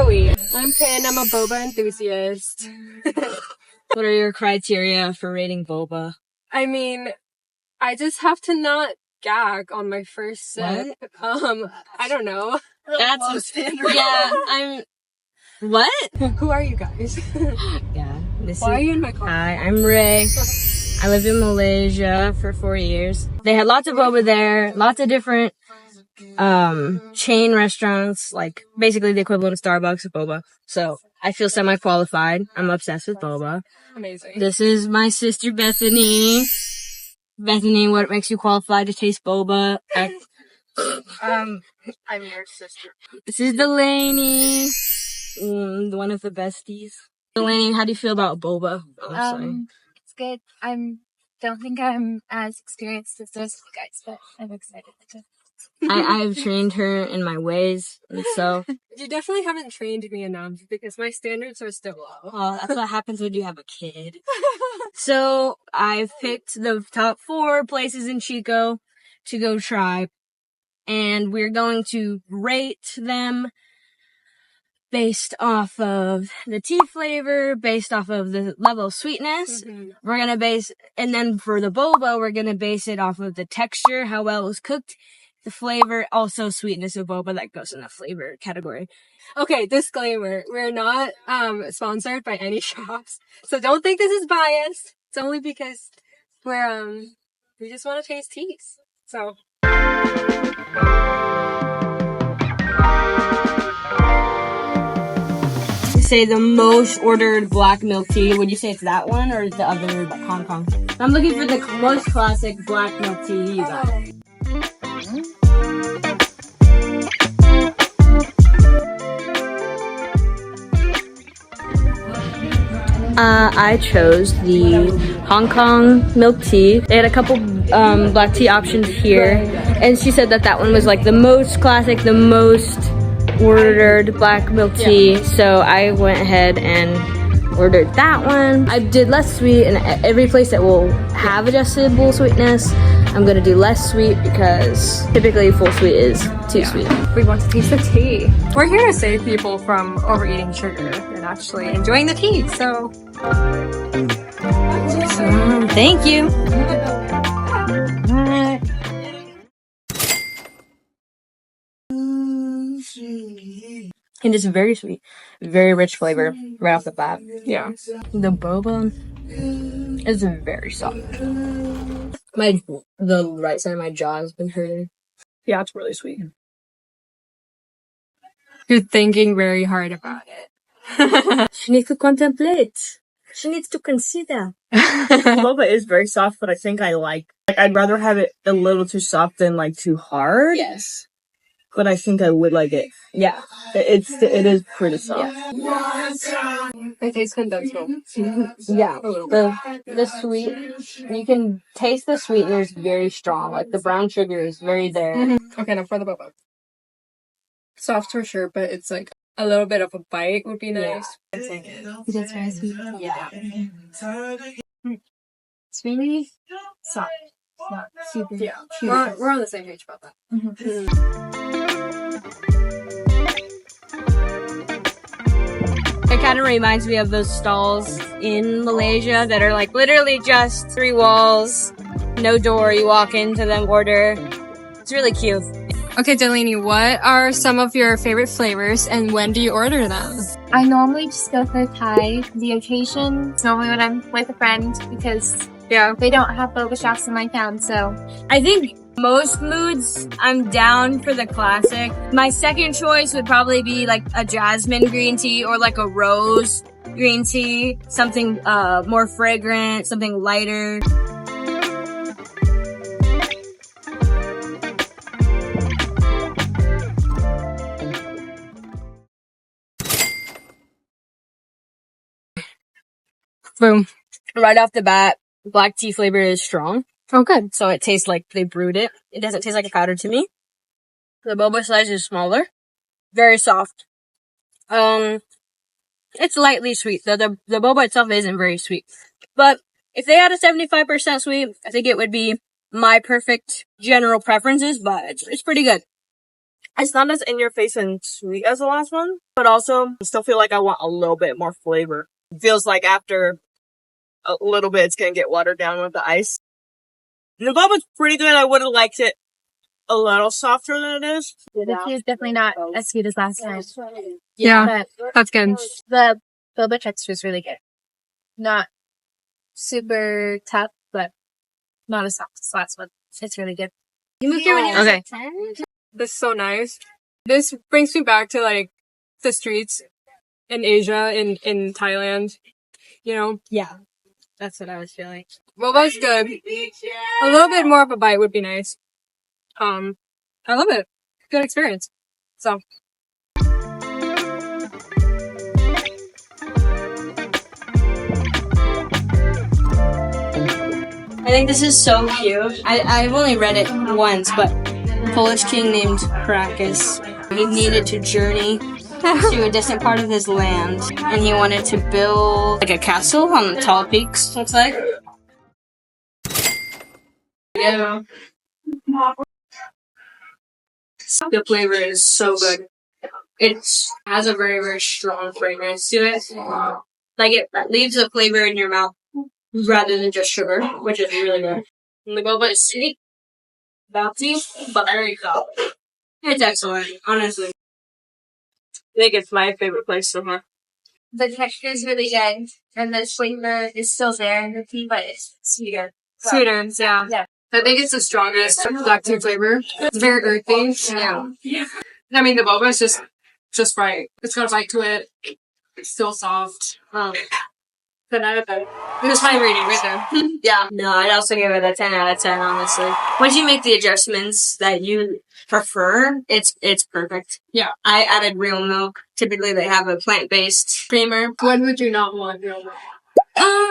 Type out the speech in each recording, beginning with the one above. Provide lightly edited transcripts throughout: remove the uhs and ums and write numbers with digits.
are we? I'm Pin. I'm a boba enthusiast. What are your criteria for rating boba? I mean, I just have to not gag on my first sip. What? I don't know. That's low standard. Yeah, I'm... What? Who are you guys? Yeah. Why are you in my car? Hi, I'm Ray. I lived in Malaysia for 4 years. They had lots of boba there, lots of different chain restaurants, like basically the equivalent of Starbucks of boba. So I feel semi-qualified. I'm obsessed with boba. Amazing. This is my sister Bethany. Bethany, what makes you qualified to taste boba? I'm your sister. This is Delainey, one of the besties. Delainey, how do you feel about boba? Honestly? It's good. Don't think I'm as experienced as those guys, but I'm excited to. I've trained her in my ways, and so... You definitely haven't trained me enough because my standards are still low. Oh, that's what happens when you have a kid. So, I've picked the top 4 places in Chico to go try, and we're going to rate them based off of the tea flavor, based off of the level of sweetness. Mm-hmm. We're gonna base, and then for the boba, we're gonna base it off of the texture, how well it was cooked, the flavor, also sweetness of boba, that goes in the flavor category. Okay, disclaimer. We're not sponsored by any shops. So don't think this is biased. It's only because we just want to taste teas. So Say the most ordered black milk tea. Would you say it's that one or the other Hong Kong? I'm looking for the most classic black milk tea you got. I chose the Hong Kong milk tea. They had a couple black tea options here, and she said that one was like the most classic, the most ordered black milk tea. So I went ahead and ordered that one. I did less sweet, and every place that will have adjustable sweetness, I'm gonna do less sweet because typically full sweet is too sweet. we want to taste the tea. We're here to save people from overeating sugar and actually enjoying the tea. So Thank you. It is very sweet, very rich flavor right off the bat. yeah. The boba is very soft. The right side of my jaw has been hurting. Yeah, it's really sweet. You're thinking very hard about it. She needs to contemplate. She needs to consider. Boba is very soft, but I think I'd rather have it a little too soft than like too hard. Yes. But I think I would like it. Yeah. It is pretty soft. It tastes condensed milk. Yeah. The sweet, you can taste the sweeteners very strong. Like the brown sugar is very there. Mm-hmm. Okay, now for the boba. Soft for sure, but it's like a little bit of a bite would be nice. It is very sweet. Yeah. It's really soft. It's not super. Yeah, chewy. we're on the same page about that. It kind of reminds me of those stalls in Malaysia that are like literally just 3 walls, no door. You walk into them, order. It's really cute. Okay, Delainey, what are some of your favorite flavors and when do you order them? I normally just go for Thai. The occasion, normally when I'm with a friend, because they don't have boba shops in my town, so. I think most moods, I'm down for the classic. My second choice would probably be like a jasmine green tea or like a rose green tea. Something more fragrant, something lighter. Boom. Right off the bat, black tea flavor is strong. Oh, good. So it tastes like they brewed it. It doesn't taste like a powder to me. The boba slice is smaller. Very soft. It's lightly sweet. The boba itself isn't very sweet. But if they had a 75% sweet, I think it would be my perfect general preferences, but it's pretty good. It's not as in your face and sweet as the last one, but also I still feel like I want a little bit more flavor. It feels like after a little bit, it's gonna get watered down with the ice. The boba's pretty good. I would have liked it a little softer than it is. The tea is definitely not as sweet as last time. Yeah, But that's good. the boba texture is really good. Not super tough, but not as soft as last one. It's really good. You moved here when you were Okay. 10? This is so nice. This brings me back to like the streets in Asia, in Thailand. You know, Yeah. That's what I was feeling. boba's good. A little bit more of a bite would be nice. I love it. Good experience. So. I think this is so cute. I've only read it once, but a Polish king named Krak he needed to journey to a distant part of his land, and he wanted to build like a castle on the tall peaks, looks like. Yeah. The flavor is so good. It has a very, very strong fragrance to it. Like, it leaves a flavor in your mouth rather than just sugar, which is really good. And the boba is sweet, bouncy, but very soft. It's excellent, honestly. I think it's my favorite place so far. The texture is really good, and the flavor is still there in the tea, but it's sweeter. Sweeter, yeah. Yeah. I think it's the strongest black tea flavor. It's very earthy. Yeah. I mean, the boba is just right. It's got a bite to it. It's still soft. 10 out of 10. It was high rating right there. Yeah. No, I'd also give it a 10 out of 10, honestly. Once you make the adjustments that you prefer, it's perfect. Yeah. I added real milk. Typically, they have a plant-based creamer. When would you not want real milk?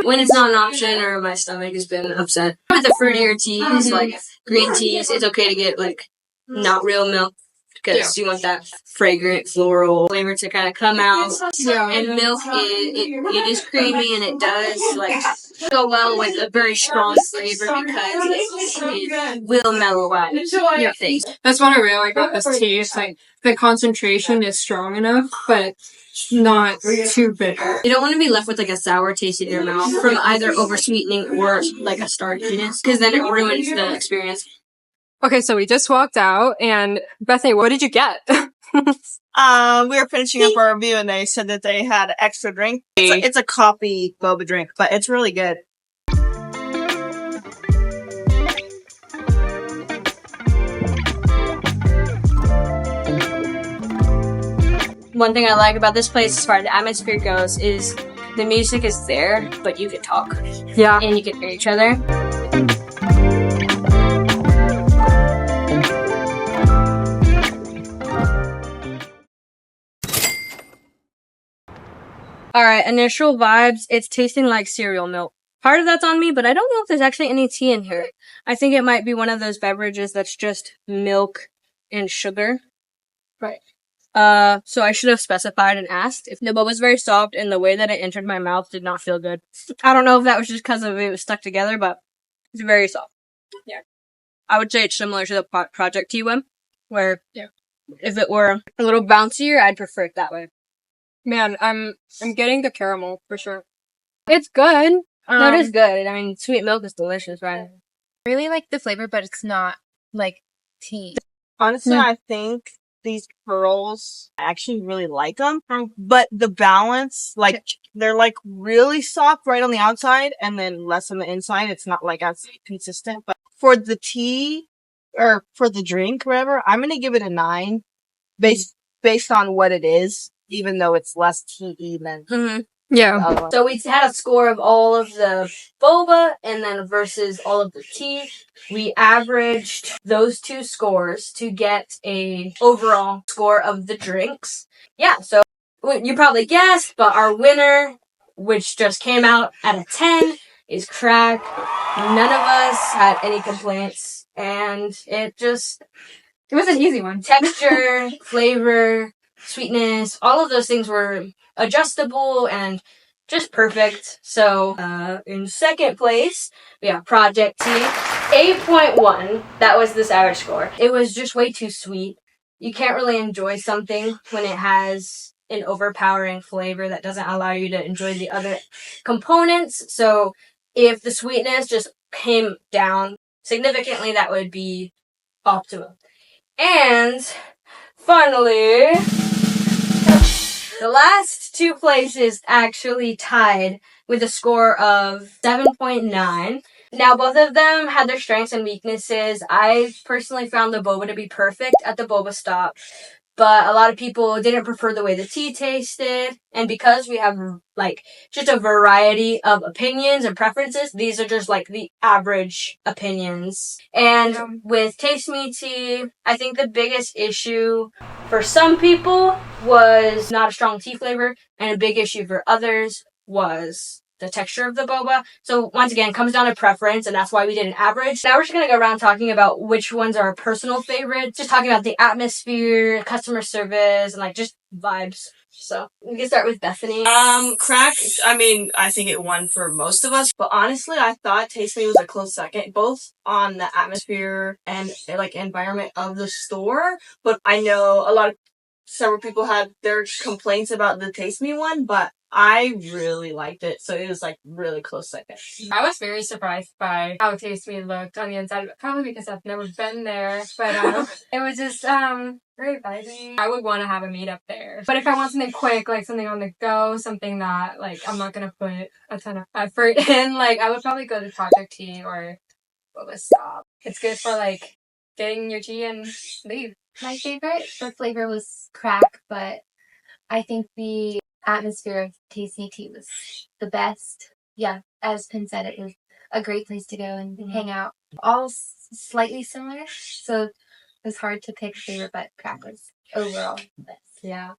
When it's not an option or my stomach has been upset. With the fruitier teas, like green teas, it's okay to get, like, not real milk. Because you want that fragrant floral flavor to kind of come out. Yeah. And milk, it is creamy and it does like go well with a very strong flavor because it will mellow out your face. That's what I really like about this tea. It's like the concentration is strong enough, but not too bitter. You don't want to be left with like a sour taste in your mouth from either oversweetening or like a starchiness, because then it ruins the experience. Okay, so we just walked out, and Bethany, what did you get? We were finishing up our review and they said that they had an extra drink. It's a coffee boba drink, but it's really good. One thing I like about this place as far as the atmosphere goes is the music is there, but you can talk. Yeah. And you can hear each other. Alright, initial vibes, it's tasting like cereal milk. Part of that's on me, but I don't know if there's actually any tea in here. I think it might be one of those beverages that's just milk and sugar. Right. So I should have specified and asked. If the boba was very soft and the way that it entered my mouth did not feel good. I don't know if that was just because of it was stuck together, but it's very soft. Yeah. I would say it's similar to the Project Tea one, where if it were a little bouncier, I'd prefer it that way. Man, I'm getting the caramel for sure. It's good. No, it is good. I mean, sweet milk is delicious, right? I really like the flavor, but it's not like tea. Honestly, I think these pearls, I actually really like them, but the balance, like, they're like really soft right on the outside and then less on the inside. It's not like as consistent, but for the tea or for the drink, whatever, I'm going to give it a 9 based on what it is, even though it's less tea than Yeah. So we had a score of all of the boba and then versus all of the tea. We averaged those two scores to get a overall score of the drinks. Yeah, so you probably guessed, but our winner, which just came out at a 10, is Krak. None of us had any complaints, and it was an easy one. Texture, flavor, sweetness, all of those things were adjustable and just perfect. So, in second place, we have Project Tea. 8.1. That was this average score. It was just way too sweet. you can't really enjoy something when it has an overpowering flavor that doesn't allow you to enjoy the other components. So if the sweetness just came down significantly, that would be optimal. And finally, the last two places actually tied with a score of 7.9. Now, both of them had their strengths and weaknesses. I personally found the boba to be perfect at the boba stop, but a lot of people didn't prefer the way the tea tasted. And because we have, like, just a variety of opinions and preferences, these are just, like, the average opinions. And with Taste Me Tea, I think the biggest issue for some people was not a strong tea flavor, and a big issue for others was the texture of the boba. So once again, it comes down to preference, and that's why we did an average. Now we're just gonna go around talking about which ones are our personal favorites, just talking about the atmosphere, customer service, and like just vibes. So we can start with Bethany. Krak, I mean, I think it won for most of us, but honestly, I thought Taste Me was a close second, both on the atmosphere and, like, environment of the store, but I know several people had their complaints about the Taste Me one, but I really liked it, so it was, like, really close second. I was very surprised by how Taste Me looked on the inside, probably because I've never been there, but it was just very vibey. I would want to have a meetup there. But if I want something quick, like something on the go, something that, like, I'm not going to put a ton of effort in, like, I would probably go to Project Tea or Boba Stop. It's good for, like, getting your tea and leave. My favorite for flavor was Krak, but I think the atmosphere of Taste Me Tea was the best. Yeah, as Pin said, it was a great place to go and hang out. All slightly similar, so it was hard to pick favorite, but Krak was overall the best. Yeah.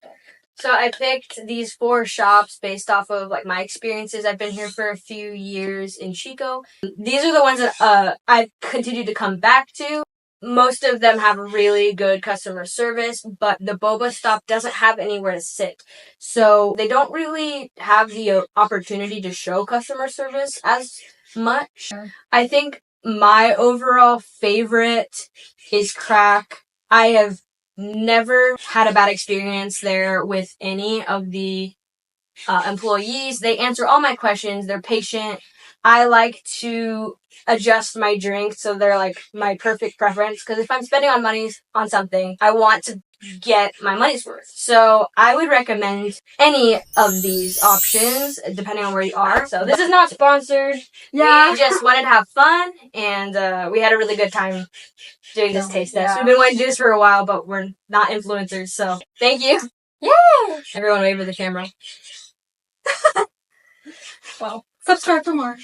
So I picked these 4 shops based off of, like, my experiences. I've been here for a few years in Chico. These are the ones that I've continued to come back to. Most of them have really good customer service, but the Boba Stop doesn't have anywhere to sit. So they don't really have the opportunity to show customer service as much. Sure. I think my overall favorite is Krak. I have never had a bad experience there with any of the employees. They answer all my questions. They're patient. I like to adjust my drink so they're, like, my perfect preference, because if I'm spending money on something, I want to get my money's worth. So I would recommend any of these options depending on where you are. So this is not sponsored. Yeah. We just wanted to have fun, and we had a really good time doing this taste test. We've been wanting to do this for a while, but we're not influencers, so thank you. Yay! Everyone wave at the camera. Well, subscribe for more.